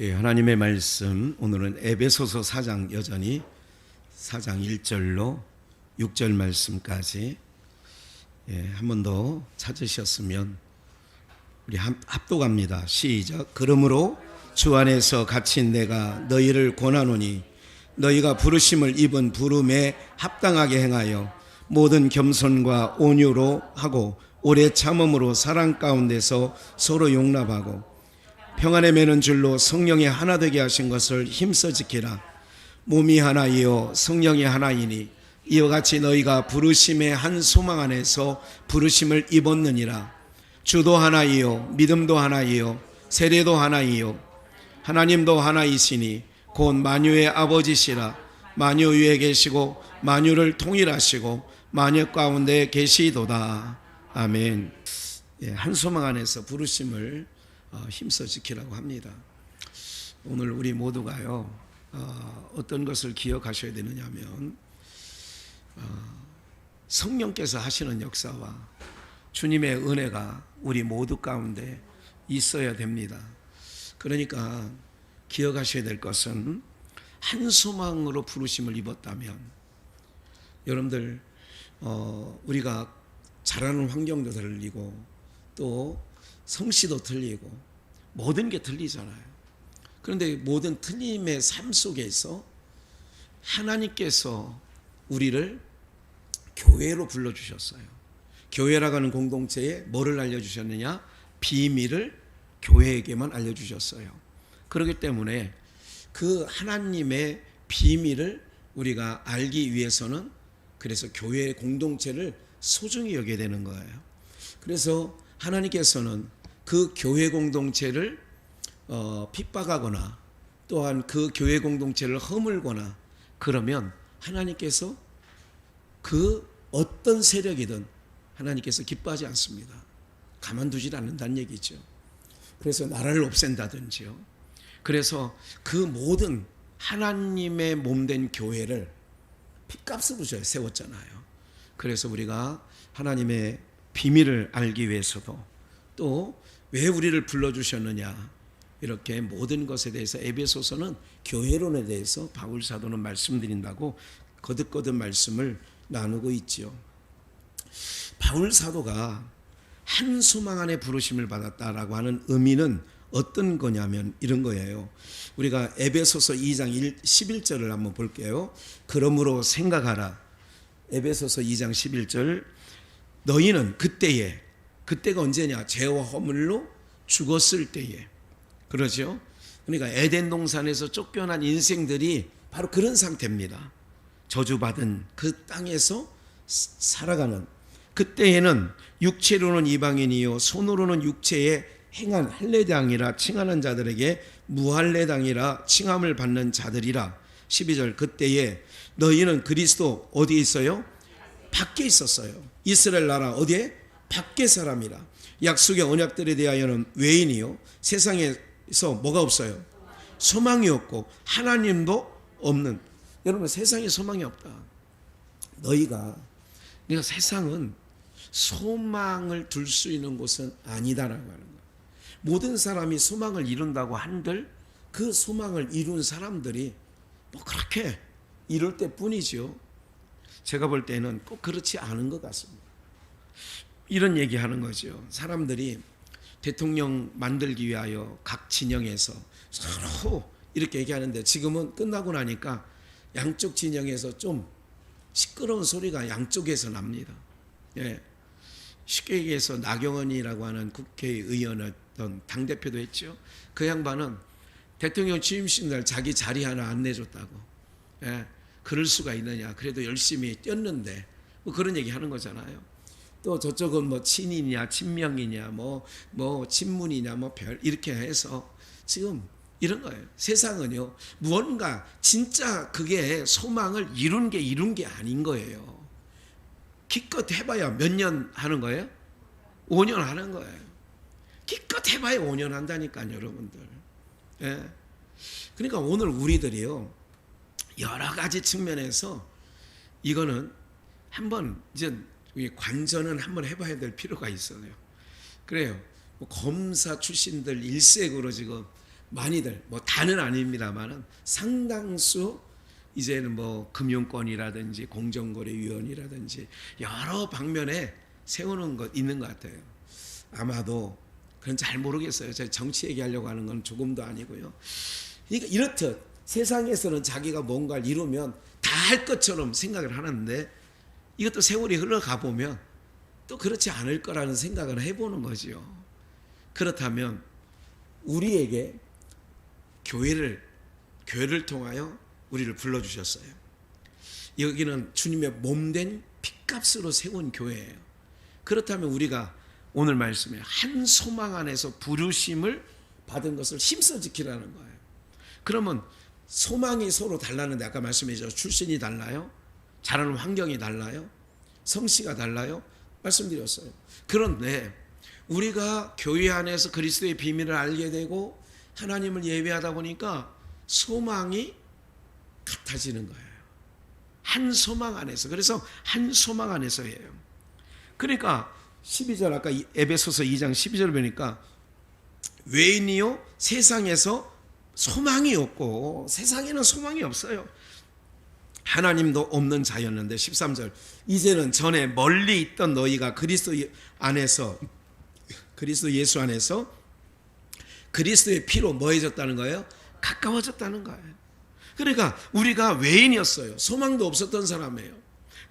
예, 하나님의 말씀 오늘은 에베소서 4장 여전히 4장 1절로 6절 말씀까지 한 번 더 찾으셨으면 우리 합독합니다. 시작. 그러므로 주 안에서 갇힌 내가 너희를 권하노니 너희가 부르심을 입은 부름에 합당하게 행하여 모든 겸손과 온유로 하고 오래 참음으로 사랑 가운데서 서로 용납하고 평안에 매는 줄로 성령이 하나 되게 하신 것을 힘써 지키라. 몸이 하나이요 성령이 하나이니 이와 같이 너희가 부르심의 한 소망 안에서 부르심을 입었느니라. 주도 하나이요 믿음도 하나이요 세례도 하나이요 하나님도 하나이시니 곧 만유의 아버지시라. 만유 위에 계시고 만유를 통일하시고 만유 가운데 계시도다. 아멘. 한 소망 안에서 부르심을 힘써 지키라고 합니다. 오늘 우리 모두가요 어떤 것을 기억하셔야 되느냐 하면 성령께서 하시는 역사와 주님의 은혜가 우리 모두 가운데 있어야 됩니다. 그러니까 기억하셔야 될 것은 한 소망으로 부르심을 입었다면 여러분들 우리가 자라는 환경도 틀리고 또 성씨도 틀리고 모든 게 틀리잖아요. 그런데 모든 틀림의 삶 속에서 하나님께서 우리를 교회로 불러주셨어요. 교회라고 하는 공동체에 뭐를 알려주셨느냐? 비밀을 교회에게만 알려주셨어요. 그렇기 때문에 그 하나님의 비밀을 우리가 알기 위해서는 그래서 교회의 공동체를 소중히 여겨야 되는 거예요. 그래서 하나님께서는 그 교회 공동체를 핍박하거나 또한 그 교회 공동체를 허물거나 그러면 하나님께서 그 어떤 세력이든 하나님께서 기뻐하지 않습니다. 가만두질 않는다는 얘기죠. 그래서 나라를 없앤다든지요. 그래서 그 모든 하나님의 몸된 교회를 핏값으로 세웠잖아요. 그래서 우리가 하나님의 비밀을 알기 위해서도 또 왜 우리를 불러주셨느냐 이렇게 모든 것에 대해서 에베소서는 교회론에 대해서 바울 사도는 말씀드린다고 거듭거듭 말씀을 나누고 있지요. 바울 사도가 한 소망 안에 부르심을 받았다라고 하는 의미는 어떤 거냐면 이런 거예요. 우리가 에베소서 2장 11절을 한번 볼게요. 그러므로 생각하라. 에베소서 2장 11절 너희는 그때가 언제냐? 죄와 허물로 죽었을 때에. 그러죠? 그러니까 에덴 동산에서 쫓겨난 인생들이 바로 그런 상태입니다. 저주받은 그 땅에서 살아가는 그때에는 육체로는 이방인이요 손으로는 육체에 행한 할례당이라 칭하는 자들에게 무할례당이라 칭함을 받는 자들이라. 12절 그때에 너희는 그리스도 어디에 있어요? 밖에 있었어요. 이스라엘 나라 어디에? 밖에 사람이라. 약속의 언약들에 대하여는 외인이요 세상에서 뭐가 없어요? 소망이 없고 하나님도 없는. 여러분 세상에 소망이 없다. 그러니까 세상은 소망을 둘 수 있는 곳은 아니다라고 하는 거예요. 모든 사람이 소망을 이룬다고 한들 그 소망을 이룬 사람들이 뭐 그렇게 이룰 때뿐이죠. 제가 볼 때는 꼭 그렇지 않은 것 같습니다. 이런 얘기하는 거죠. 사람들이 대통령 만들기 위하여 각 진영에서 서로 이렇게 얘기하는데 지금은 끝나고 나니까 양쪽 진영에서 좀 시끄러운 소리가 양쪽에서 납니다. 쉽게 얘기해서 나경원이라고 하는 국회의원이었던 당대표도 했죠. 그 양반은 대통령 취임식 날 자기 자리 하나 안 내줬다고. 그럴 수가 있느냐. 그래도 열심히 뛰었는데 뭐 그런 얘기 하는 거잖아요. 또 저쪽은 뭐 친이냐 친명이냐 뭐 친문이냐 뭐 별 이렇게 해서 지금 이런 거예요. 세상은요 무언가 진짜 그게 소망을 이룬 게 아닌 거예요. 기껏 해봐야 몇 년 하는 거예요? 5년 하는 거예요. 기껏 해봐야 5년 한다니까요, 여러분들. 그러니까 오늘 우리들이요 여러 가지 측면에서 이거는 한번 이제 관전은 한번 해봐야 될 필요가 있어요. 그래요. 검사 출신들 일색으로 지금 많이들 뭐 다는 아닙니다만은 상당수 이제는 뭐 금융권이라든지 공정거래위원이라든지 여러 방면에 세우는 것 있는 것 같아요. 아마도 그건 잘 모르겠어요. 제가 정치 얘기하려고 하는 건 조금도 아니고요. 그러니까 이렇듯 세상에서는 자기가 뭔가를 이루면 다 할 것처럼 생각을 하는데 이것도 세월이 흘러가 보면 또 그렇지 않을 거라는 생각을 해보는 거죠. 그렇다면 우리에게 교회를 통하여 우리를 불러주셨어요. 여기는 주님의 몸된 핏값으로 세운 교회예요. 그렇다면 우리가 오늘 말씀에 한 소망 안에서 부르심을 받은 것을 힘써 지키라는 거예요. 그러면 소망이 서로 달라는데 아까 말씀해주셨죠. 출신이 달라요. 자라는 환경이 달라요. 성씨가 달라요. 말씀드렸어요. 그런데 우리가 교회 안에서 그리스도의 비밀을 알게 되고 하나님을 예배하다 보니까 소망이 같아지는 거예요. 한 소망 안에서. 그래서 한 소망 안에서예요. 그러니까 12절 아까 에베소서 2장 12절 보니까 외인이요 세상에서 소망이 없고 세상에는 소망이 없어요. 하나님도 없는 자였는데 13절 이제는 전에 멀리 있던 너희가 그리스도 예수 안에서 그리스도의 피로 뭐해졌다는 거예요? 가까워졌다는 거예요. 그러니까 우리가 외인이었어요. 소망도 없었던 사람이에요.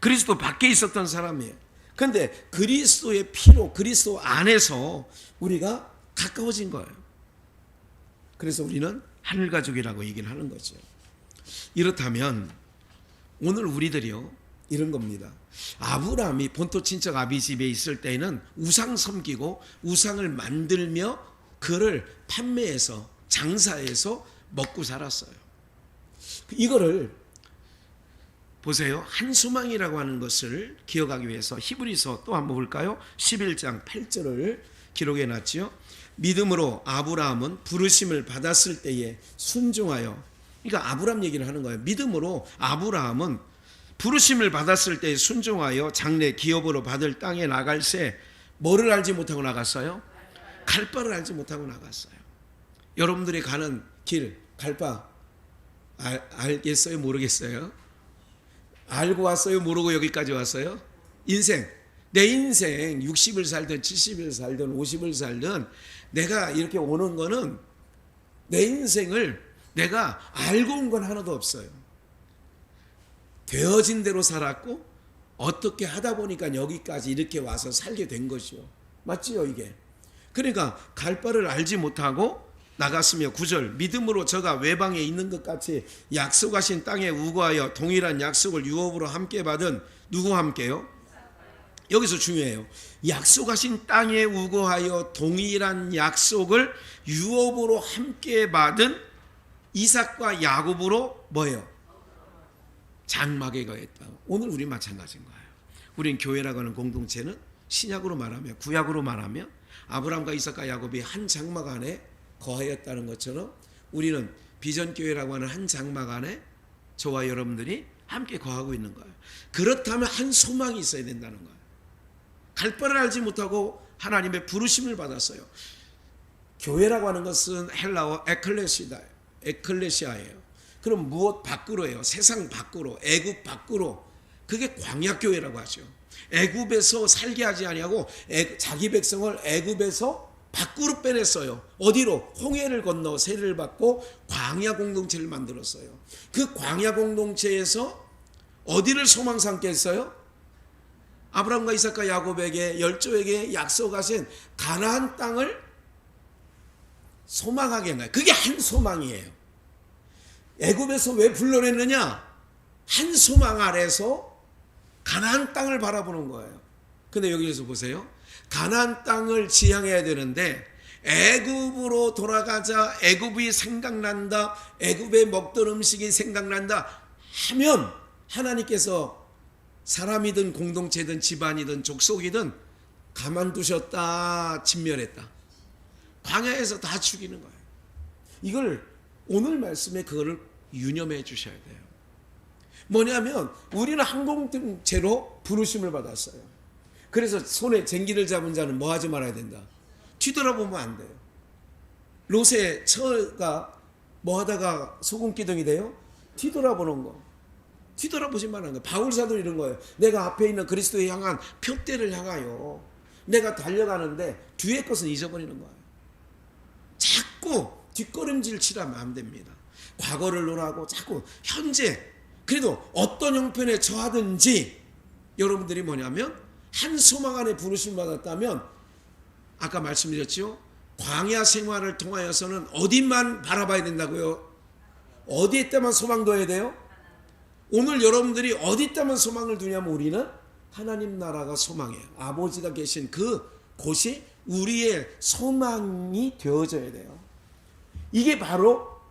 그리스도 밖에 있었던 사람이에요. 그런데 그리스도의 피로 그리스도 안에서 우리가 가까워진 거예요. 그래서 우리는 하늘가족이라고 얘기를 하는 거죠. 이렇다면 오늘 우리들이요 이런 겁니다. 아브라함이 본토 친척 아비 집에 있을 때는 우상 섬기고 우상을 만들며 그를 판매해서 장사해서 먹고 살았어요. 이거를 보세요. 한소망이라고 하는 것을 기억하기 위해서 히브리서 또 한번 볼까요? 11장 8절을 기록해 놨지요. 믿음으로 아브라함은 부르심을 받았을 때에 순종하여, 그러니까 아브라함 얘기를 하는 거예요. 믿음으로 아브라함은 부르심을 받았을 때에 순종하여 장래 기업으로 받을 땅에 나갈새 뭐를 알지 못하고 나갔어요? 갈바를 알지 못하고 나갔어요. 여러분들이 가는 길 갈바 알겠어요? 모르겠어요? 알고 왔어요? 모르고 여기까지 왔어요? 인생, 내 인생 60을 살든 70을 살든 50을 살든 내가 이렇게 오는 거는 내 인생을 내가 알고 온 건 하나도 없어요. 되어진 대로 살았고 어떻게 하다 보니까 여기까지 이렇게 와서 살게 된 것이요. 맞지요 이게? 그러니까 갈 바를 알지 못하고 나갔으며 9절 믿음으로 저가 외방에 있는 것 같이 약속하신 땅에 우거하여 동일한 약속을 유업으로 함께 받은 누구와 함께요? 여기서 중요해요. 약속하신 땅에 우거하여 동일한 약속을 유업으로 함께 받은 이삭과 야곱으로 뭐예요? 장막에 거했다. 오늘 우리 마찬가지인 거예요. 우린 교회라고 하는 공동체는 신약으로 말하면 구약으로 말하면 아브라함과 이삭과 야곱이 한 장막 안에 거하였다는 것처럼 우리는 비전교회라고 하는 한 장막 안에 저와 여러분들이 함께 거하고 있는 거예요. 그렇다면 한 소망이 있어야 된다는 거예요. 갈 바를 알지 못하고 하나님의 부르심을 받았어요. 교회라고 하는 것은 헬라어 에클레시아예요. 그럼 무엇 밖으로예요? 세상 밖으로, 애굽 밖으로. 그게 광야교회라고 하죠. 애굽에서 살게 하지 아니하고 자기 백성을 애굽에서 밖으로 빼냈어요. 어디로? 홍해를 건너 세례를 받고 광야 공동체를 만들었어요. 그 광야 공동체에서 어디를 소망 삼게 했어요? 아브라함과 이삭과 야곱에게 열조에게 약속하신 가나안 땅을 소망하게 한 거예요. 그게 한 소망이에요. 애굽에서 왜 불러냈느냐? 한 소망 아래서 가나안 땅을 바라보는 거예요. 근데 여기서 보세요. 가나안 땅을 지향해야 되는데 애굽으로 돌아가자, 애굽이 생각난다, 애굽에 먹던 음식이 생각난다 하면 하나님께서 사람이든 공동체든 집안이든 족속이든 가만두셨다, 진멸했다. 광야에서 다 죽이는 거예요. 이걸 오늘 말씀에 그거를 유념해 주셔야 돼요. 뭐냐면 우리는 한 공동체로 부르심을 받았어요. 그래서 손에 쟁기를 잡은 자는 뭐 하지 말아야 된다? 뒤돌아보면 안 돼요. 롯의 처가 뭐 하다가 소금 기둥이 돼요? 뒤돌아보는 거. 뒤돌아보지 말라는 거예요. 바울 사도 이런 거예요. 내가 앞에 있는 그리스도에 향한 표대를 향하여 내가 달려가는데 뒤에 것은 잊어버리는 거예요. 자꾸 뒷걸음질 치라면 안 됩니다. 과거를 논하고 자꾸 현재, 그래도 어떤 형편에 처하든지 여러분들이 뭐냐면 한 소망 안에 부르심 받았다면, 아까 말씀드렸죠, 광야 생활을 통하여서는 어디만 바라봐야 된다고요? 어디에 때만 소망 둬야 돼요? 오늘 여러분들이 어디 때만 소망을 두냐면 우리는 하나님 나라가 소망이에요. 아버지가 계신 그 곳이 우리의 소망이 되어져야 돼요. 이게 바로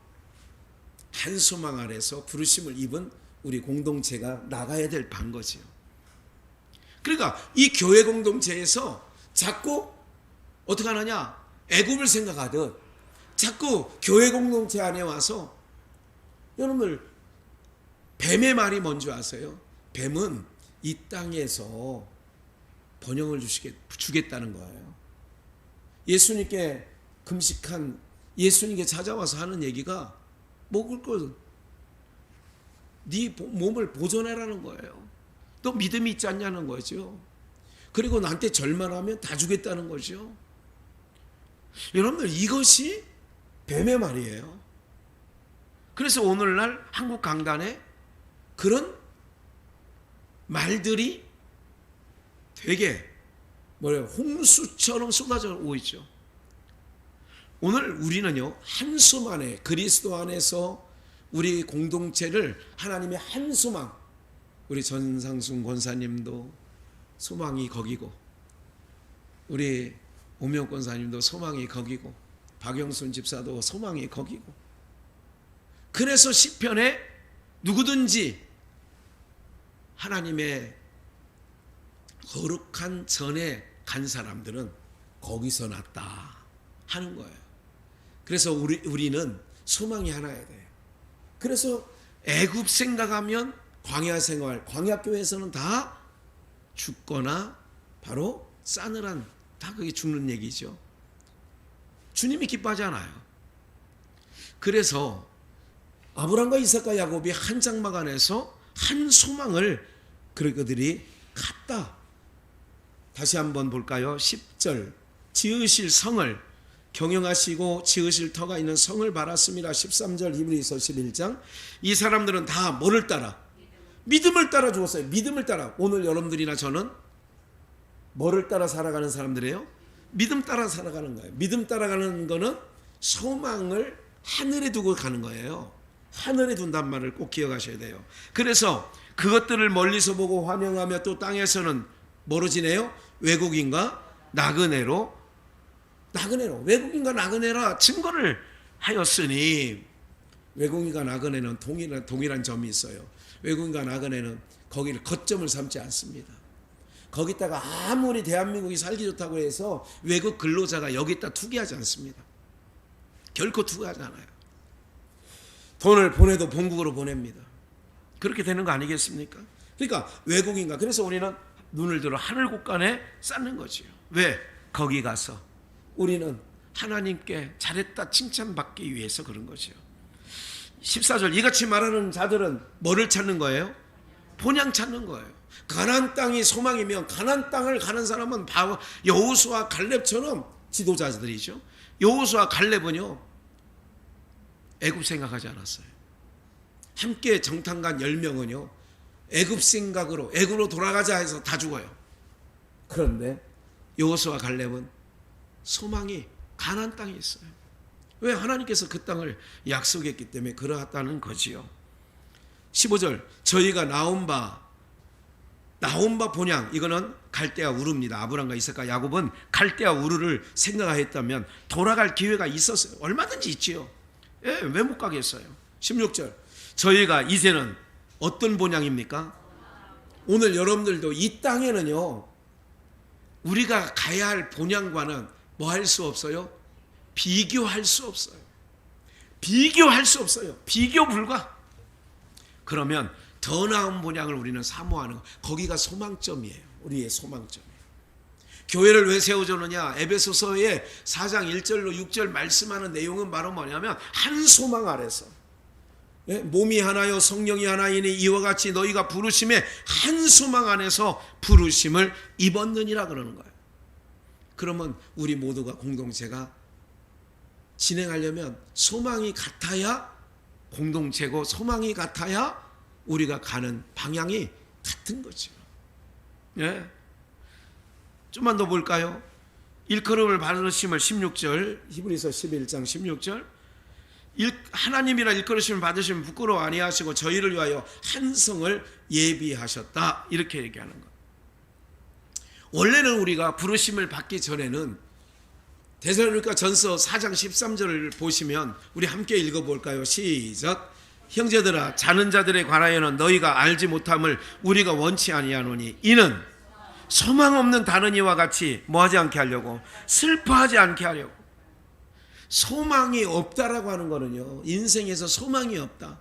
한 소망 아래서 부르심을 입은 우리 공동체가 나가야 될 방거지요. 그러니까 이 교회 공동체에서 자꾸 어떻게 하느냐, 애굽을 생각하듯 자꾸 교회 공동체 안에 와서, 여러분들 뱀의 말이 뭔지 아세요? 뱀은 이 땅에서 번영을 주겠다는 거예요. 예수님께 금식한, 예수님께 찾아와서 하는 얘기가 먹을 걸 네 몸을 보존해라는 거예요. 또 믿음이 있지 않냐는 거죠. 그리고 나한테 절만하면 다 주겠다는 거죠. 여러분들 이것이 뱀의 말이에요. 그래서 오늘날 한국 강단에 그런 말들이 되게 홍수처럼 쏟아져 오고 있죠. 오늘 우리는요, 한 소망 안에, 그리스도 안에서 우리 공동체를 하나님의 한 소망, 우리 전상순 권사님도 소망이 거기고, 우리 오명 권사님도 소망이 거기고, 박영순 집사도 소망이 거기고, 그래서 시편에 누구든지 하나님의 거룩한 전에 간 사람들은 거기서 났다 하는 거예요. 그래서 우리는 소망이 하나야 돼요. 그래서 애굽 생각하면 광야 생활, 광야 교회에서는 다 죽거나 바로 싸늘한, 다 그게 죽는 얘기죠. 주님이 기뻐하지 않아요. 그래서 아브람과 이삭과 야곱이 한 장막 안에서 한 소망을 그들이 갖다. 다시 한번 볼까요? 10절, 지으실 성을 경영하시고 지으실 터가 있는 성을 바랐습니다. 13절 히브리서 11장. 이 사람들은 다 뭐를 따라? 믿음을 따라 죽었어요. 믿음을 따라. 오늘 여러분들이나 저는 뭐를 따라 살아가는 사람들이에요? 믿음 따라 살아가는 거예요. 믿음 따라가는 거는 소망을 하늘에 두고 가는 거예요. 하늘에 둔단 말을 꼭 기억하셔야 돼요. 그래서 그것들을 멀리서 보고 환영하며 또 땅에서는 뭐로 지내요? 외국인과 나그네로 외국인과 나그네라 증거를 하였으니, 외국인과 나그네는 동일한 점이 있어요. 외국인과 나그네는 거기를 거점을 삼지 않습니다. 거기다가 아무리 대한민국이 살기 좋다고 해서 외국 근로자가 여기다 투기하지 않습니다. 결코 투기하지 않아요. 돈을 보내도 본국으로 보냅니다. 그렇게 되는 거 아니겠습니까? 그러니까 외국인과, 그래서 우리는 눈을 들어 하늘 곳간에 쌓는 거지요. 왜? 거기 가서 우리는 하나님께 잘했다 칭찬받기 위해서 그런 거죠. 14절, 이같이 말하는 자들은 뭐를 찾는 거예요? 본향 찾는 거예요. 가나안 땅이 소망이면 가나안 땅을 가는 사람은 바로 여호수아 갈렙처럼 지도자들이죠. 여호수아 갈렙은요, 애굽 생각하지 않았어요. 함께 정탐관 10명은요 애굽 생각으로 애굽으로 돌아가자 해서 다 죽어요. 그런데 여호수아 갈렙은 소망이 가나안 땅에 있어요. 왜? 하나님께서 그 땅을 약속했기 때문에 그러하다는 거지요. 15절, 저희가 나온 바 본향, 이거는 갈대아 우르입니다. 아브람과 이삭과 야곱은 갈대아 우르를 생각했다면 돌아갈 기회가 있었어요. 얼마든지 있지요. 왜 못 가겠어요? 16절, 저희가 이제는 어떤 본향입니까? 오늘 여러분들도 이 땅에는요, 우리가 가야 할 본향과는 뭐 할 수 없어요? 비교할 수 없어요. 비교할 수 없어요. 비교 불가. 그러면 더 나은 본향을 우리는 사모하는 거, 거기가 소망점이에요. 우리의 소망점이에요. 교회를 왜 세워주느냐? 에베소서의 4장 1절로 6절 말씀하는 내용은 바로 뭐냐면 한 소망 아래서, 몸이 하나요 성령이 하나이니 이와 같이 너희가 부르심의 한 소망 안에서 부르심을 입었느니라 그러는 거예요. 그러면 우리 모두가 공동체가 진행하려면 소망이 같아야 공동체고, 소망이 같아야 우리가 가는 방향이 같은 거죠. 예. 좀만 더 볼까요? 일컬음을 받으심을 16절, 히브리서 11장 16절, 하나님이라 일컬으심을 받으시면 부끄러워 아니하시고 저희를 위하여 한 성을 예비하셨다, 이렇게 얘기하는 것. 원래는 우리가 부르심을 받기 전에는 데살로니가 전서 4장 13절을 보시면 우리 함께 읽어볼까요? 시작. 형제들아, 자는 자들에 관하여는 너희가 알지 못함을 우리가 원치 아니하노니 이는 소망 없는 다른 이와 같이 뭐하지 않게 하려고, 슬퍼하지 않게 하려고. 소망이 없다라고 하는 거는요, 인생에서 소망이 없다,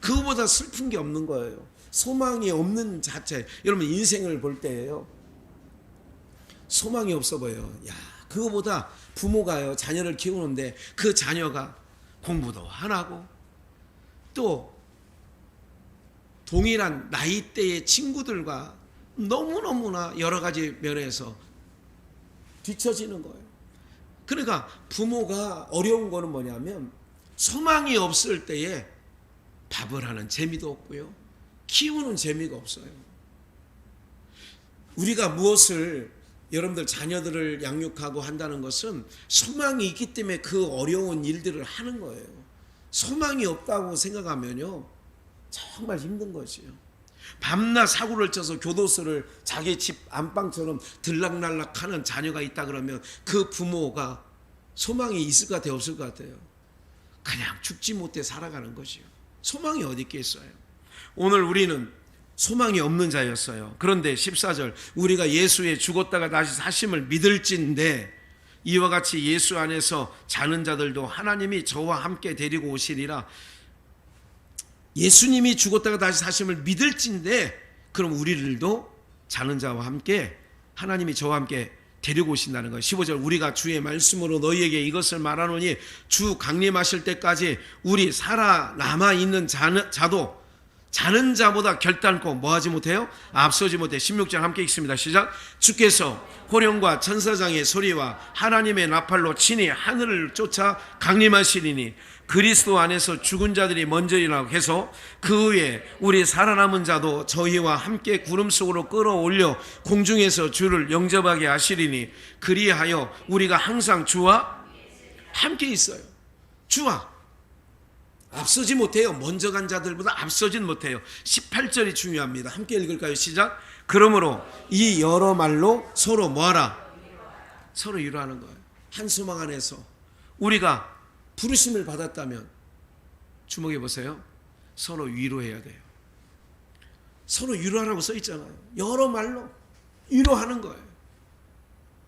그거보다 슬픈 게 없는 거예요. 소망이 없는 자체. 여러분 인생을 볼 때예요, 소망이 없어 보여요. 야, 그거보다 부모가요 자녀를 키우는데 그 자녀가 공부도 안 하고 또 동일한 나이대의 친구들과 너무너무나 여러 가지 면에서 뒤처지는 거예요. 그러니까 부모가 어려운 거는 뭐냐면 소망이 없을 때에 밥을 하는 재미도 없고요, 키우는 재미가 없어요. 우리가 무엇을, 여러분들 자녀들을 양육하고 한다는 것은 소망이 있기 때문에 그 어려운 일들을 하는 거예요. 소망이 없다고 생각하면요 정말 힘든 것이에요. 밤낮 사고를 쳐서 교도소를 자기 집 안방처럼 들락날락하는 자녀가 있다 그러면 그 부모가 소망이 있을 것 같아요, 없을 것 같아요? 그냥 죽지 못해 살아가는 것이요. 소망이 어디 있겠어요? 오늘 우리는 소망이 없는 자였어요. 그런데 14절, 우리가 예수의 죽었다가 다시 사심을 믿을진데 이와 같이 예수 안에서 자는 자들도 하나님이 저와 함께 데리고 오시리라. 예수님이 죽었다가 다시 사심을 믿을진데, 그럼 우리들도 자는 자와 함께 하나님이 저와 함께 데리고 오신다는 거예요. 15절, 우리가 주의 말씀으로 너희에게 이것을 말하노니 주 강림하실 때까지 우리 살아남아 있는 자도 자는 자보다 결단코 뭐하지 못해요? 앞서지 못해. 16절 함께 읽습니다. 시작. 주께서 호령과 천사장의 소리와 하나님의 나팔로 친히 하늘을 쫓아 강림하시리니 그리스도 안에서 죽은 자들이 먼저 일어나고 해서 그 후에 우리 살아남은 자도 저희와 함께 구름 속으로 끌어올려 공중에서 주를 영접하게 하시리니 그리하여 우리가 항상 주와 함께 있어요. 주와 앞서지 못해요. 먼저 간 자들보다 앞서진 못해요. 18절이 중요합니다. 함께 읽을까요? 시작. 그러므로 이 여러 말로 서로 뭐하라? 서로 위로하는 거예요. 한 소망 안에서 우리가 부르심을 받았다면 주목해 보세요. 서로 위로해야 돼요. 서로 위로하라고 써 있잖아요. 여러 말로 위로하는 거예요.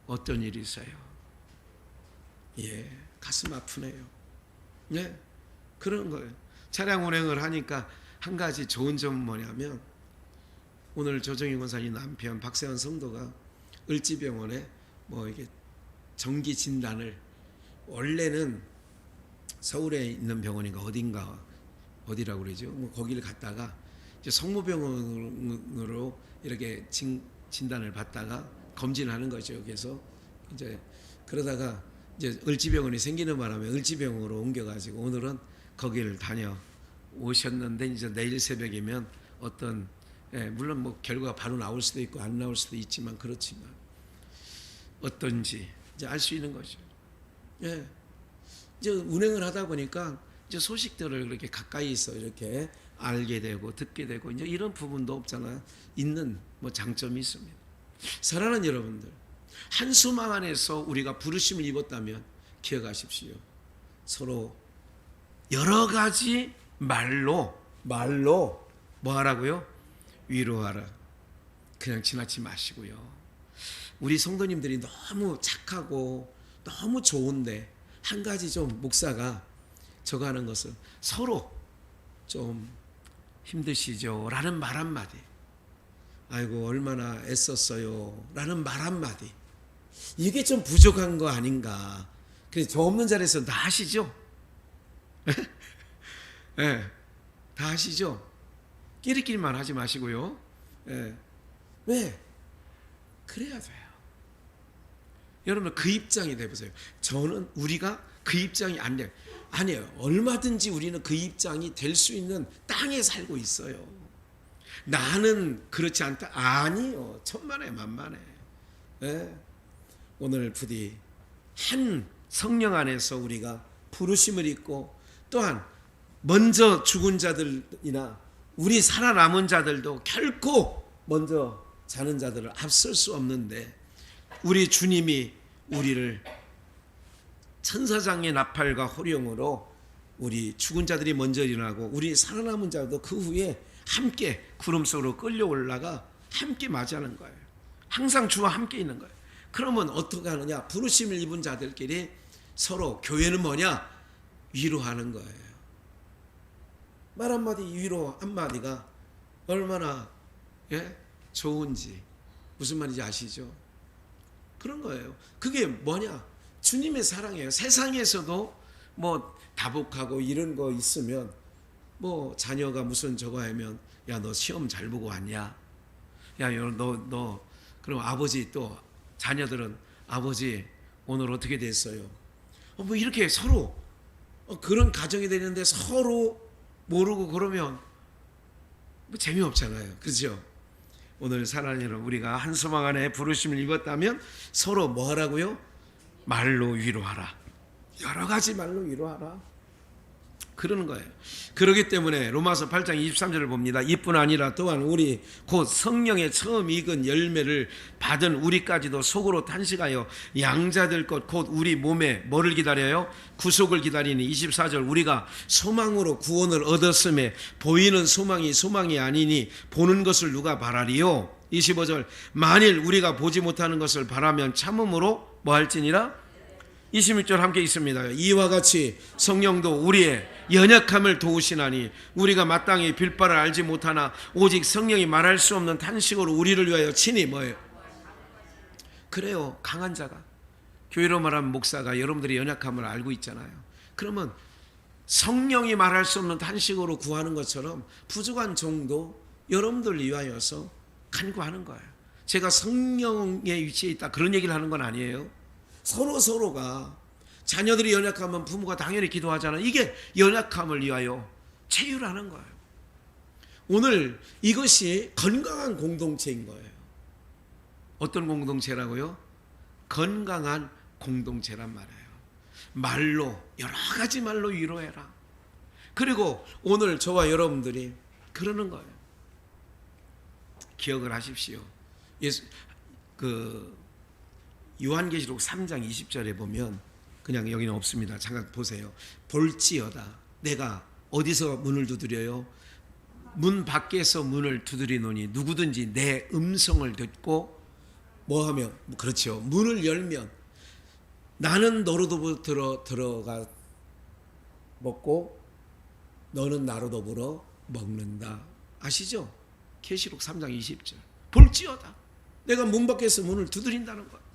어떤 일이 있어요? 예, 가슴 아프네요. 예, 그런 거예요. 차량 운행을 하니까 한 가지 좋은 점은 뭐냐면, 오늘 조정희 권사님 남편 박세환 성도가 을지병원에 뭐 이게 정기 진단을, 원래는 서울에 있는 병원인가 어디라고 그러죠? 뭐 거기를 갔다가 이제 성모병원으로 이렇게 진단을 받다가 검진을 하는 거죠. 그래서 이제 그러다가 이제 을지병원이 생기는 바람에 을지병원으로 옮겨가지고 오늘은 거기를 다녀 오셨는데, 이제 내일 새벽이면 어떤, 물론 뭐 결과가 바로 나올 수도 있고 안 나올 수도 있지만, 그렇지만 어떤지 이제 알 수 있는 거죠. 예. 이제 운행을 하다 보니까 이제 소식들을 그렇게 가까이서 이렇게 알게 되고 듣게 되고, 이제 이런 부분도 없잖아요. 있는 뭐 장점이 있습니다. 사랑하는 여러분들, 한 소망 안에서 우리가 부르심을 입었다면 기억하십시오. 서로 여러 가지 말로 뭐 하라고요? 위로하라. 그냥 지나치 마시고요. 우리 성도님들이 너무 착하고 너무 좋은데 한 가지 좀 목사가 저거 하는 것은, 서로 좀 힘드시죠? 라는 말 한마디, 아이고 얼마나 애썼어요? 라는 말 한마디, 이게 좀 부족한 거 아닌가. 그래서 저 없는 자리에서 다 하시죠? 네, 다 하시죠? 끼리끼리만 하지 마시고요. 네. 왜? 그래야 돼요. 여러분 그 입장이 돼보세요. 저는 우리가 그 입장이 안 돼요. 아니에요. 얼마든지 우리는 그 입장이 될 수 있는 땅에 살고 있어요. 나는 그렇지 않다. 아니요. 천만에 만만해. 네. 오늘 부디 한 성령 안에서 우리가 부르심을 입고 또한 먼저 죽은 자들이나 우리 살아남은 자들도 결코 먼저 자는 자들을 앞설 수 없는데 우리 주님이 우리를 천사장의 나팔과 호령으로 우리 죽은 자들이 먼저 일어나고 우리 살아남은 자도 그 후에 함께 구름 속으로 끌려 올라가 함께 맞이하는 거예요. 항상 주와 함께 있는 거예요. 그러면 어떻게 하느냐? 부르심을 입은 자들끼리 서로 교회는 뭐냐? 위로하는 거예요. 말 한마디 위로 한마디가 얼마나 좋은지 무슨 말인지 아시죠? 그런 거예요. 그게 뭐냐? 주님의 사랑이에요. 세상에서도 뭐 다복하고 이런 거 있으면 뭐 자녀가 무슨 저거 하면 야 너 시험 잘 보고 왔냐? 야 너 그럼 아버지 또 자녀들은 아버지 오늘 어떻게 됐어요? 뭐 이렇게 서로 그런 가정이 되는데 서로 모르고 그러면 뭐 재미없잖아요. 그렇죠? 오늘 사랑하는 여러분 우리가 한 소망 안에 부르심을 입었다면 서로 뭐 하라고요? 말로 위로하라. 여러 가지 말로 위로하라. 그러는 거예요. 그렇기 때문에 로마서 8장 23절을 봅니다. 이뿐 아니라 또한 우리 곧 성령의 처음 익은 열매를 받은 우리까지도 속으로 탄식하여 양자될 것 곧 우리 몸에 뭐를 기다려요? 구속을 기다리니 24절 우리가 소망으로 구원을 얻었음에 보이는 소망이 소망이 아니니 보는 것을 누가 바라리요? 25절 만일 우리가 보지 못하는 것을 바라면 참음으로 뭐 할지니라? 26절 함께 있습니다. 이와 같이 성령도 우리의 연약함을 도우시나니 우리가 마땅히 빌바를 알지 못하나 오직 성령이 말할 수 없는 탄식으로 우리를 위하여 친히 뭐예요? 그래요. 강한 자가 교회로 말하면 목사가 여러분들의 연약함을 알고 있잖아요. 그러면 성령이 말할 수 없는 탄식으로 구하는 것처럼 부족한 종도 여러분들 위하여서 간구하는 거예요. 제가 성령의 위치에 있다 그런 얘기를 하는 건 아니에요. 서로가 자녀들이 연약하면 부모가 당연히 기도하잖아요. 이게 연약함을 위하여 체휼하는 거예요. 오늘 이것이 건강한 공동체인 거예요. 어떤 공동체라고요? 건강한 공동체란 말이에요. 말로 여러 가지 말로 위로해라. 그리고 오늘 저와 여러분들이 그러는 거예요. 기억을 하십시오. 요한계시록 3장 20절에 보면 그냥 여기는 없습니다. 잠깐 보세요. 볼지어다 내가 어디서 문을 두드려요? 문 밖에서 문을 두드리노니 누구든지 내 음성을 듣고 뭐하면 그렇죠. 문을 열면 나는 너로 들어가 먹고 너는 나로 더불어 먹는다. 아시죠? 계시록 3장 20절 볼지어다 내가 문 밖에서 문을 두드린다는 거야.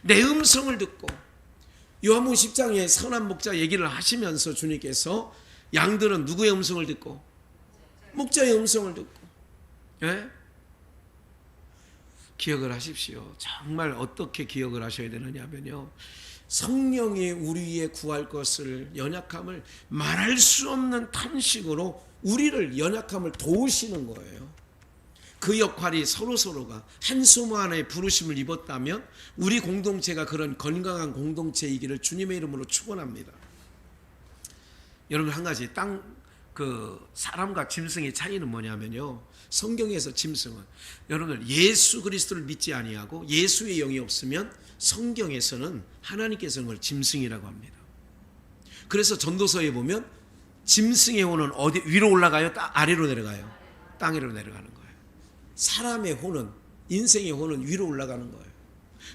내 음성을 듣고 요한복음 10장에 선한 목자 얘기를 하시면서 주님께서 양들은 누구의 음성을 듣고? 목자의 음성을 듣고. 예? 기억을 하십시오. 정말 어떻게 기억을 하셔야 되느냐면요. 성령이 우리의 구할 것을 연약함을 말할 수 없는 탄식으로 우리를 연약함을 도우시는 거예요. 그 역할이 서로가 한 소망 안에 부르심을 입었다면 우리 공동체가 그런 건강한 공동체이기를 주님의 이름으로 축원합니다. 여러분 한 가지 사람과 짐승의 차이는 뭐냐면요. 성경에서 짐승은 여러분들 예수 그리스도를 믿지 아니하고 예수의 영이 없으면 성경에서는 하나님께서는 그걸 짐승이라고 합니다. 그래서 전도서에 보면 짐승의 혼은 어디 위로 올라가요? 아래로 내려가요? 땅으로 내려가는 거예요. 사람의 혼은 인생의 혼은 위로 올라가는 거예요.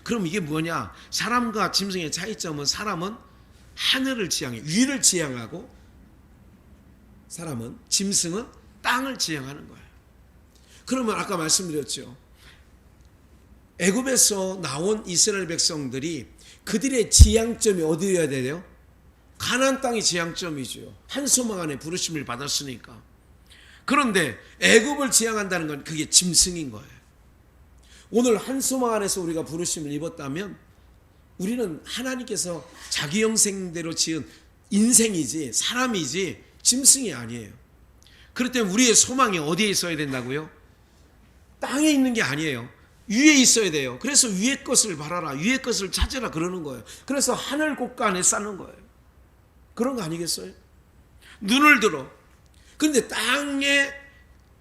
그럼 이게 뭐냐? 사람과 짐승의 차이점은 사람은 하늘을 지향해 위를 지향하고 짐승은 땅을 지향하는 거예요. 그러면 아까 말씀드렸죠. 애굽에서 나온 이스라엘 백성들이 그들의 지향점이 어디여야 돼요? 가나안 땅이 지향점이죠. 한 소망 안에 부르심을 받았으니까. 그런데 애굽을 지향한다는 건 그게 짐승인 거예요. 오늘 한 소망 안에서 우리가 부르심을 입었다면 우리는 하나님께서 자기 형상대로 지은 인생이지 사람이지 짐승이 아니에요. 그렇기 때문에 우리의 소망이 어디에 있어야 된다고요? 땅에 있는 게 아니에요. 위에 있어야 돼요. 그래서 위의 것을 바라라, 위의 것을 찾으라 그러는 거예요. 그래서 하늘 곳간 안에 싸는 거예요. 그런 거 아니겠어요? 눈을 들어. 그런데 땅에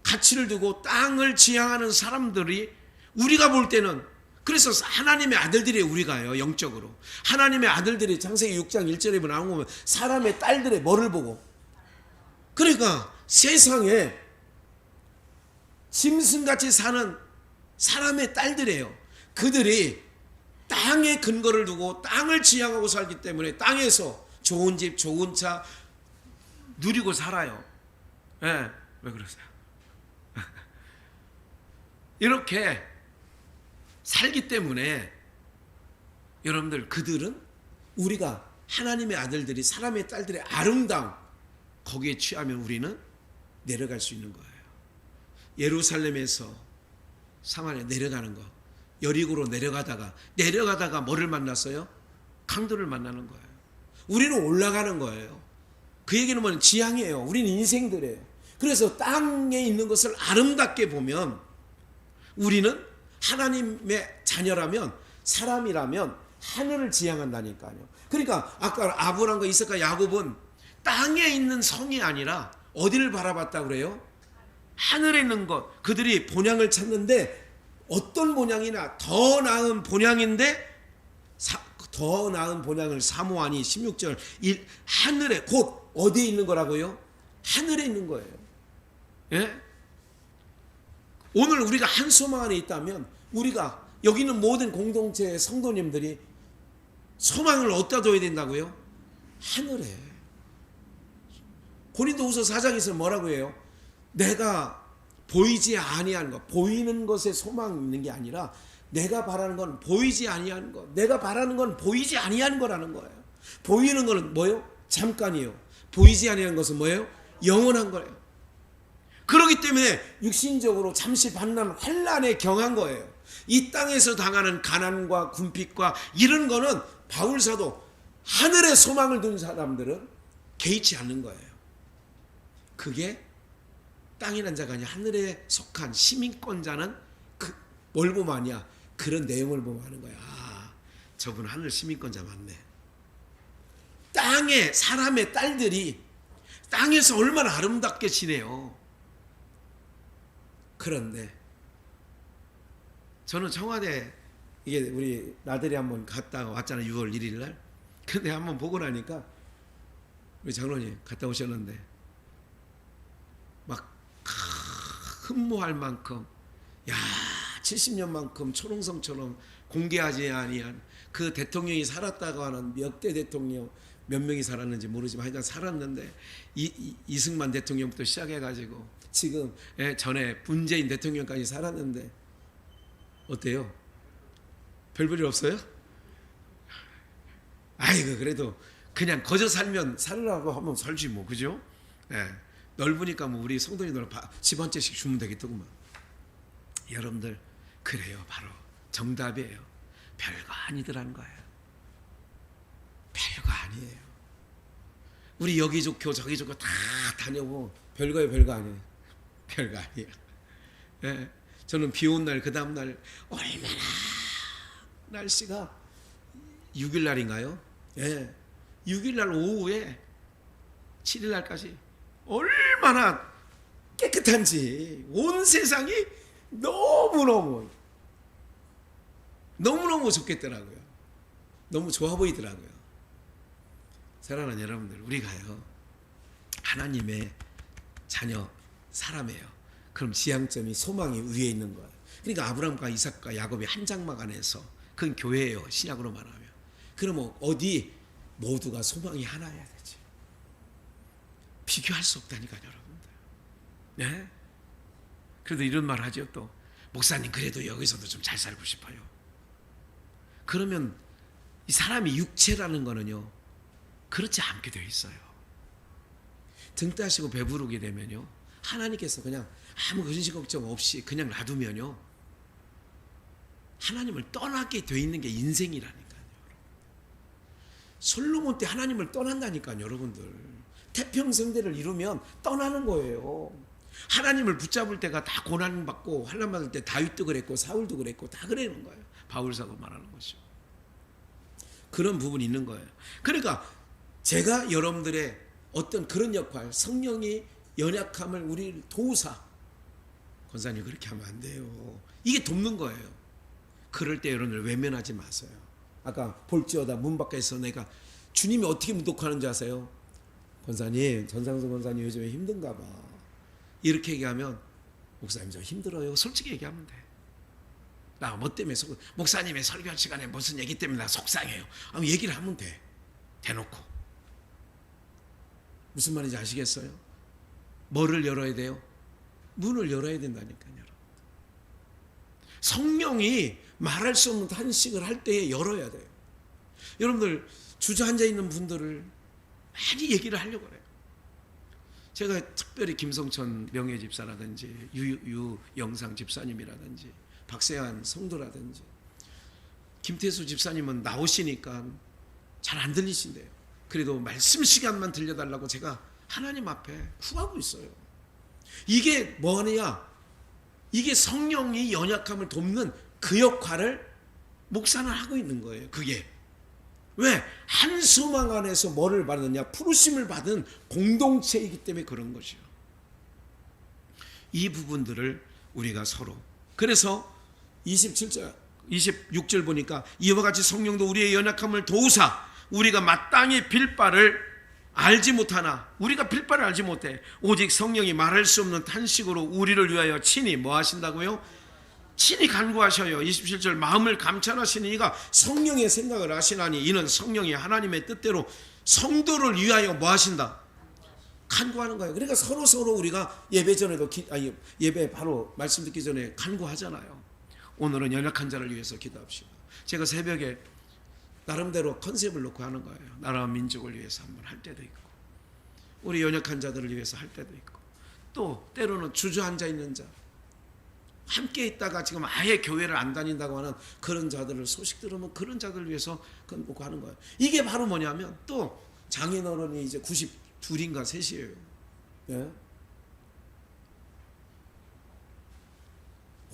가치를 두고 땅을 지향하는 사람들이 우리가 볼 때는, 그래서 하나님의 아들들이 우리가요, 영적으로 하나님의 아들들이 창세기 6장 1절에 나오면 사람의 딸들의 뭐를 보고, 그러니까 세상에 짐승같이 사는 사람의 딸들이에요. 그들이 땅에 근거를 두고 땅을 지향하고 살기 때문에 땅에서 좋은 집, 좋은 차 누리고 살아요. 예, 왜 그러세요? 이렇게 살기 때문에 여러분들, 그들은 우리가 하나님의 아들들이 사람의 딸들의 아름다움 거기에 취하면 우리는 내려갈 수 있는 거예요. 예루살렘에서 사마리아 내려가는 거, 여리고로 내려가다가 뭐를 만났어요? 강도를 만나는 거예요. 우리는 올라가는 거예요. 그 얘기는 뭐냐면 지향이에요. 우리는 인생들이에요. 그래서 땅에 있는 것을 아름답게 보면 우리는 하나님의 자녀라면, 사람이라면 하늘을 지향한다니까요. 그러니까 아까 아브람과 이삭과 야곱은 땅에 있는 성이 아니라 어디를 바라봤다고 그래요? 하늘에 있는 것. 그들이 본향을 찾는데 어떤 본향이나 더 나은 본향인데, 더 나은 본향을 사모하니 16절 하늘에, 곧 어디에 있는 거라고요? 하늘에 있는 거예요. 예? 오늘 우리가 한 소망 안에 있다면, 우리가 여기 있는 모든 공동체의 성도님들이 소망을 어디다 둬야 된다고요? 하늘에. 고린도후서 4장에서 뭐라고 해요? 내가 보이지 아니하는 것, 보이는 것에 소망이 있는 게 아니라 내가 바라는 건 보이지 아니하는 것, 내가 바라는 건 보이지 아니하는 거라는 거예요. 보이는 거는 뭐예요? 잠깐이에요. 보이지 아니하는 것은 뭐예요? 영원한 거예요. 그렇기 때문에 육신적으로 잠시 받는 환난에 경한 거예요. 이 땅에서 당하는 가난과 궁핍과 이런 거는 바울사도 하늘에 소망을 둔 사람들은 개의치 않는 거예요. 그게 땅이란 자가 아니라 하늘에 속한 시민권자는 뭘 보면 아니야? 그런 내용을 보면 하는 거야. 아, 저분 하늘 시민권자 맞네. 땅에 사람의 딸들이 땅에서 얼마나 아름답게 지내요. 그런데 저는 청와대, 이게 우리 나들이 한번 갔다 왔잖아요. 6월 1일 날. 근데 한번 보고 나니까 우리 장로님 갔다 오셨는데 막 흠모할 만큼, 야, 70년만큼 초롱성처럼 공개하지 아니한 그 대통령이 살았다고 하는 몇 대 대통령, 몇 명이 살았는지 모르지만 하여간 살았는데, 이승만 대통령부터 시작해가지고 지금 전에 문재인 대통령까지 살았는데 어때요? 별 볼일 없어요? 아이고, 그래도 그냥 거저 살면 살으라고 하면 살지 뭐, 그죠? 넓으니까 뭐 우리 성도님들 집 한 채씩 주면 되겠더구만. 여러분들, 그래요. 바로 정답이에요. 별거 아니더라는 거예요. 별거 아니에요. 우리 여기 좋고 저기 좋고 다 다녀보면 별거예요. 별거 아니에요. 별거 아니에요. 예. 저는 비 온 날, 그 다음 날 얼마나 날씨가 6일 날인가요? 예. 6일 날 오후에 7일 날까지 얼마나 깨끗한지, 온 세상이 너무너무 좋겠더라고요. 너무 좋아 보이더라고요. 사랑하는 여러분들, 우리가요 하나님의 자녀 사람이에요. 그럼 지향점이, 소망이 위에 있는 거예요. 그러니까 아브라함과 이삭과 야곱이 한 장막 안에서, 그건 교회예요, 신약으로 말하면. 그러면 어디 모두가 소망이 하나여야 되지. 비교할 수 없다니까, 여러분들. 네? 그래도 이런 말 하죠. 또 목사님 그래도 여기서도 좀 잘 살고 싶어요. 그러면 이 사람이 육체라는 거는요, 그렇지 않게 되어 있어요. 등 따시고 배부르게 되면요, 하나님께서 그냥 아무 근심 걱정 없이 그냥 놔두면요, 하나님을 떠나게 돼 있는 게 인생이라니까요. 솔로몬 때 하나님을 떠난다니까요, 여러분들. 태평성대를 이루면 떠나는 거예요. 하나님을 붙잡을 때가 다 고난받고 환난 받을 때 다윗도 그랬고 사울도 그랬고 다 그러는 거예요. 바울사도 말하는 것이죠. 그런 부분이 있는 거예요. 그러니까 제가 여러분들의 어떤 그런 역할, 성령이 연약함을 우리를 도우사, 권사님 그렇게 하면 안 돼요. 이게 돕는 거예요. 그럴 때 여러분들 외면하지 마세요. 아까 볼지어다 문 밖에서 내가 주님이 어떻게 독하는지 아세요? 권사님, 전상수 권사님 요즘에 힘든가 봐. 이렇게 얘기하면 목사님 저 힘들어요. 솔직히 얘기하면 돼. 나 뭐 때문에 목사님의 설교할 시간에 무슨 얘기 때문에 나 속상해요. 얘기를 하면 돼. 대놓고. 무슨 말인지 아시겠어요? 뭐를 열어야 돼요? 문을 열어야 된다니까요. 성령이 말할 수 없는 탄식을 할 때에 열어야 돼요. 여러분들 주저앉아 있는 분들을 많이 얘기를 하려고 해요. 제가 특별히 김성천 명예집사라든지 유영상 집사님이라든지 박세환 성도라든지 김태수 집사님은 나오시니까 잘 안 들리신대요. 그래도 말씀 시간만 들려달라고 제가 하나님 앞에 구하고 있어요. 이게 뭐냐? 이게 성령이 연약함을 돕는 그 역할을 목사는 하고 있는 거예요. 그게 왜? 한 소망 안에서 뭐를 받느냐? 부르심을 받은 공동체이기 때문에 그런 것이요. 이 부분들을 우리가 서로, 그래서 27절 26절 보니까 이와 같이 성령도 우리의 연약함을 도우사 우리가 마땅히 빌 바를 알지 못하나, 우리가 빌 바를 알지 못해 오직 성령이 말할 수 없는 탄식으로 우리를 위하여 친히 뭐 하신다고요? 친히 간구하셔요. 27절 마음을 감찰하시는 이가 성령의 생각을 하시나니 이는 성령이 하나님의 뜻대로 성도를 위하여 뭐 하신다? 간구하는 거예요. 그러니까 서로 우리가 예배 전에도 예배 바로 말씀 듣기 전에 간구하잖아요. 오늘은 연약한 자를 위해서 기도합시다. 제가 새벽에 나름대로 컨셉을 놓고 하는 거예요. 나라와 민족을 위해서 한번 할 때도 있고, 우리 연약한 자들을 위해서 할 때도 있고, 또 때로는 주저앉아 있는 자, 함께 있다가 지금 아예 교회를 안 다닌다고 하는 그런 자들을 소식 들으면 그런 자들을 위해서 꼭 하는 거예요. 이게 바로 뭐냐면, 또 장인어른이 이제 92인가 3이에요. 예?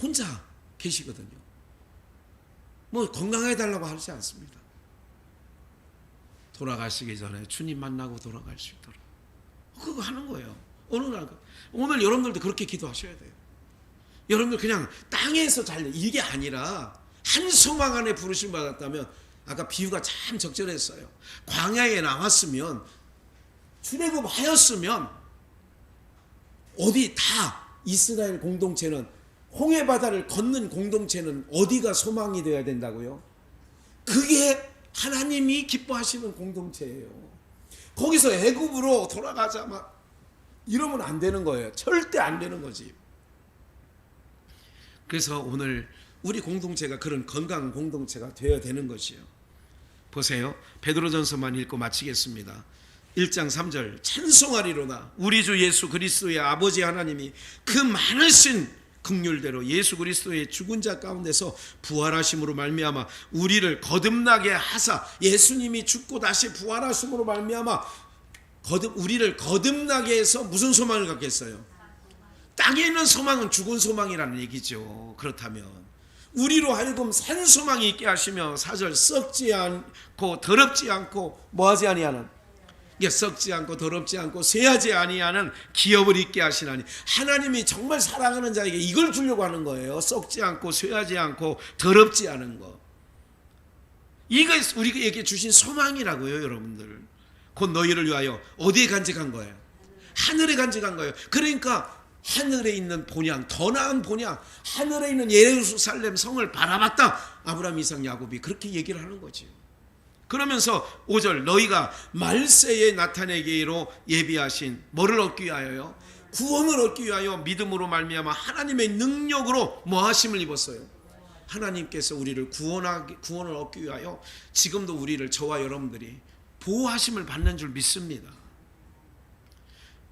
혼자 계시거든요. 뭐 건강해 달라고 하지 않습니다. 돌아가시기 전에 주님 만나고 돌아갈 수 있도록 그거 하는 거예요. 어느 날 오늘 여러분들도 그렇게 기도하셔야 돼요. 여러분들 그냥 땅에서 이게 아니라 한 소망 안에 부르심 받았다면, 아까 비유가 참 적절했어요. 광야에 나왔으면, 출애굽하였으면 어디 다 이스라엘 공동체는, 홍해바다를 걷는 공동체는 어디가 소망이 되어야 된다고요? 그게 하나님이 기뻐하시는 공동체예요. 거기서 애굽으로 돌아가자 막 이러면 안 되는 거예요. 절대 안 되는 거지. 그래서 오늘 우리 공동체가 그런 건강한 공동체가 되어야 되는 것이요. 보세요. 베드로전서만 읽고 마치겠습니다. 1장 3절 찬송하리로다 우리 주 예수 그리스도의 아버지 하나님이 그 많으신 긍휼대로 예수 그리스도의 죽은 자 가운데서 부활하심으로 말미암아 우리를 거듭나게 하사, 예수님이 죽고 다시 부활하심으로 말미암아 우리를 거듭나게 해서 무슨 소망을 갖겠어요? 땅에 있는 소망은 죽은 소망이라는 얘기죠. 그렇다면 우리로 하여금 산 소망이 있게 하시며, 4절 썩지 않고 더럽지 않고 뭐하지 아니하는, 썩지 않고 더럽지 않고 쇠하지 아니하는 기업을 있게 하시나니, 하나님이 정말 사랑하는 자에게 이걸 주려고 하는 거예요. 썩지 않고 쇠하지 않고 더럽지 않은 거. 이거 우리에게 주신 소망이라고요. 여러분들 곧 너희를 위하여 어디에 간직한 거예요? 하늘에 간직한 거예요. 그러니까 하늘에 있는 본향, 더 나은 본향, 하늘에 있는 예루살렘 성을 바라봤다. 아브라함, 이삭, 야곱이 그렇게 얘기를 하는 거지. 그러면서 5절 너희가 말세에 나타내기로 예비하신 뭐를 얻기 위하여요? 구원을 얻기 위하여 믿음으로 말미암아 하나님의 능력으로 뭐하심을 입었어요. 하나님께서 우리를 구원을 얻기 위하여 지금도 우리를, 저와 여러분들이 보호하심을 받는 줄 믿습니다.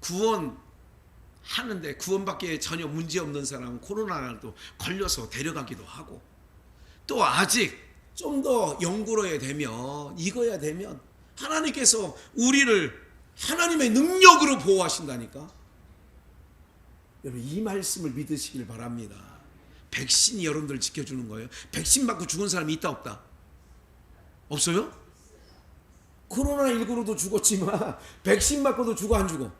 구원하는데 구원받기에 전혀 문제없는 사람은 코로나라도 걸려서 데려가기도 하고, 또 아직 좀 더 연구로야 되면, 익어야 되면 하나님께서 우리를 하나님의 능력으로 보호하신다니까. 여러분, 이 말씀을 믿으시길 바랍니다. 백신이 여러분들 지켜주는 거예요. 백신 맞고 죽은 사람이 있다 없다? 없어요? 코로나19로도 죽었지만 백신 맞고도 죽어 안 죽어?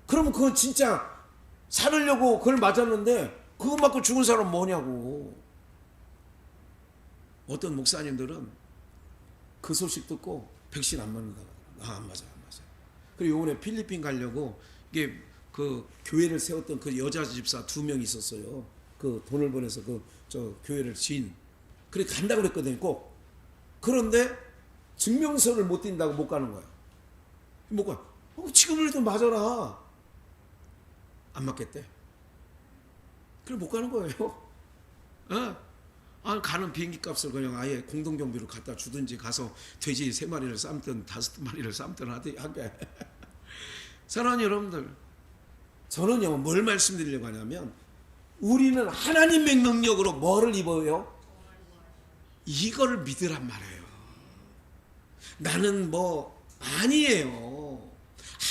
그러면 그건 진짜 살으려고 그걸 맞았는데 그거 맞고 죽은 사람 뭐냐고. 어떤 목사님들은 그 소식 듣고 백신 안 맞는다. 안 맞아. 그리고 이번에 필리핀 가려고 이게 그 교회를 세웠던 그 여자 집사 2명 있었어요. 그 돈을 보내서 저 교회를 지은. 그래 간다 그랬거든요. 꼭. 그런데 증명서를 못 띈다고 못 가는 거야. 못 가. 지금이라도 맞아라. 안 맞겠대. 그래 못 가는 거예요. 가는 비행기 값을 그냥 아예 공동경비로 갖다 주든지, 가서 돼지 3마리를 삶든 5마리를 삶든 하게. 사랑하는 여러분들, 저는요 뭘 말씀드리려고 하냐면, 우리는 하나님의 능력으로 뭐를 입어요? 이거를 믿으란 말이에요. 나는 아니에요.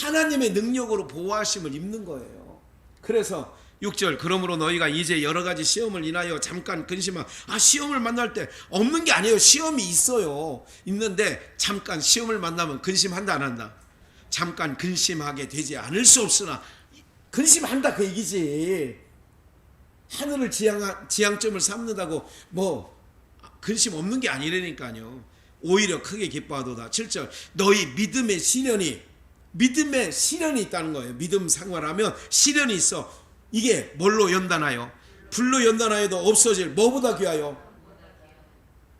하나님의 능력으로 보호하심을 입는 거예요. 그래서 6절, 그러므로 너희가 이제 여러 가지 시험을 인하여 잠깐 근심하. 시험을 만날 때 없는 게 아니에요. 시험이 있어요. 있는데 잠깐 시험을 만나면 근심한다 안 한다? 잠깐 근심하게 되지 않을 수 없으나 근심한다 그 얘기지. 하늘을 지향점을 삼는다고 근심 없는 게 아니라니까요. 오히려 크게 기뻐하도다. 7절, 너희 믿음의 시련이 있다는 거예요. 믿음 생활하면 시련이 있어. 이게 뭘로 연단하여? 불로 연단하여도 없어질 뭐보다 귀하여?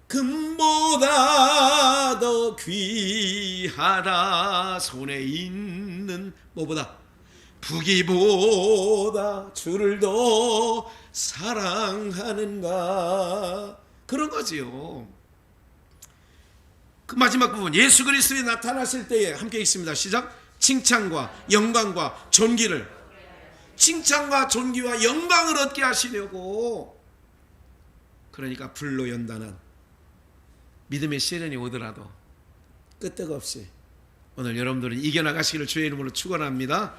금보다 더 귀하다. 손에 있는 뭐보다? 부귀보다 주를 더 사랑하는가. 그런 거지요. 그 마지막 부분, 예수 그리스도에 나타나실 때에 함께 있습니다. 시작. 칭찬과 영광과 존귀를, 칭찬과 존귀와 영광을 얻게 하시려고. 그러니까 불로 연단한 믿음의 시련이 오더라도 끄떡없이 오늘 여러분들은 이겨나가시기를 주의 이름으로 축원합니다.